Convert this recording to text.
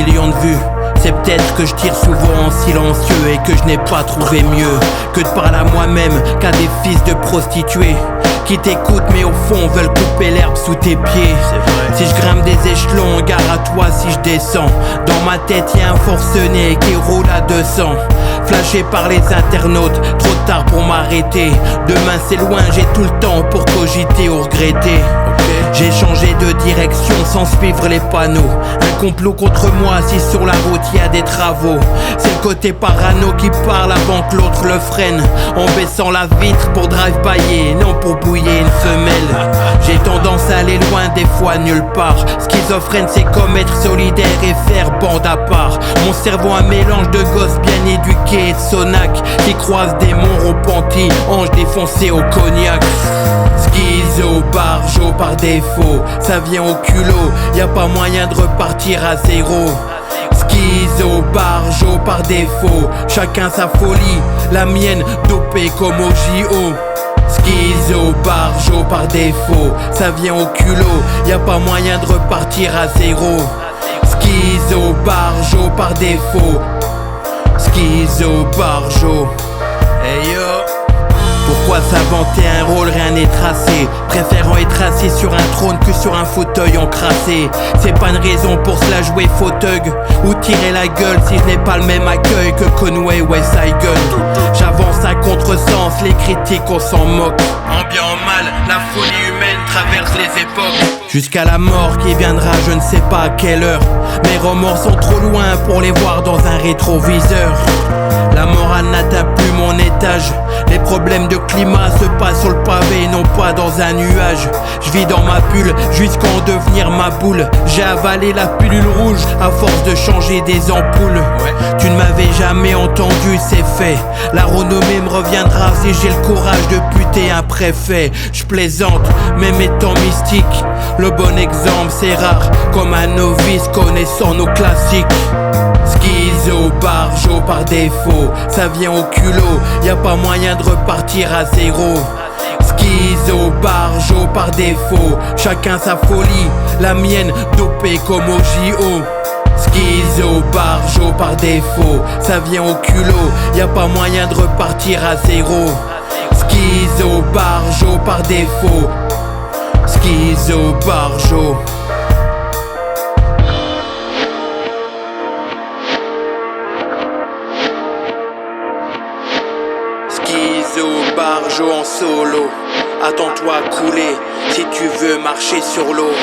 millions de vues. C'est peut-être que je tire souvent en silencieux et que je n'ai pas trouvé mieux que de parler à moi-même qu'à des fils de prostituées qui t'écoutent mais au fond veulent couper l'herbe sous tes pieds. Si je grimpe des échelons, gare à toi si je descends. Dans ma tête y'a un forcené qui roule à 200. Flashé par les internautes, trop tard pour m'arrêter. Demain c'est loin, j'ai tout le temps pour cogiter ou regretter. J'ai changé de direction sans suivre les panneaux. Un complot contre moi si sur la route y a des travaux. C'est le côté parano qui parle avant que l'autre le freine, en baissant la vitre pour drive-byer, non pour bouiller une femelle. J'ai tendance à aller loin, des fois nulle part. Schizophrène c'est comme être solidaire et faire bande à part. Mon cerveau un mélange de gosses bien éduqués et de sonac qui croisent des monts repentis, anges défoncés au cognac. Schizo, barjo par défaut, ça vient au culot, y a pas moyen de repartir à zéro. Schizo, barjo par défaut, chacun sa folie, la mienne dopée comme au JO. Schizo, barjo par défaut, ça vient au culot, y a pas moyen de repartir à zéro. Schizo, barjo par défaut, schizo, barjo. Hey yo. Pourquoi s'inventer un rôle, rien n'est tracé, préférant être assis sur un trône que sur un fauteuil encrassé. C'est pas une raison pour cela jouer fauteuil ou tirer la gueule si je n'ai pas le même accueil que Conway West Side Gun. J'avance à contresens, les critiques on s'en moque. En bien en mal, la folie humaine traverse les époques. Jusqu'à la mort qui viendra, je ne sais pas à quelle heure. Mes remords sont trop loin pour les voir dans un rétroviseur. La morale n'atteint plus mon étage. Les problèmes de climat se passent sur le pavé, non pas dans un nuage. Je vis dans ma bulle jusqu'à en devenir ma boule. J'ai avalé la pilule rouge à force de changer des ampoules. Tu ne m'avais jamais entendu, c'est fait. La renommée me reviendra si j'ai le courage de buter un préfet. Je plaisante, même étant mystique. Le bon exemple c'est rare, comme un novice connaissant nos classiques. Schizo, barjo par défaut, ça vient au culot, y a pas moyen de repartir à zéro. Schizo, barjo par défaut, chacun sa folie, la mienne dopée comme au JO. Schizo, barjo par défaut, ça vient au culot, y a pas moyen de repartir à zéro. Schizo, barjo par défaut, schizo, barjo. Schizo, barjo en solo, attends-toi à couler si tu veux marcher sur l'eau.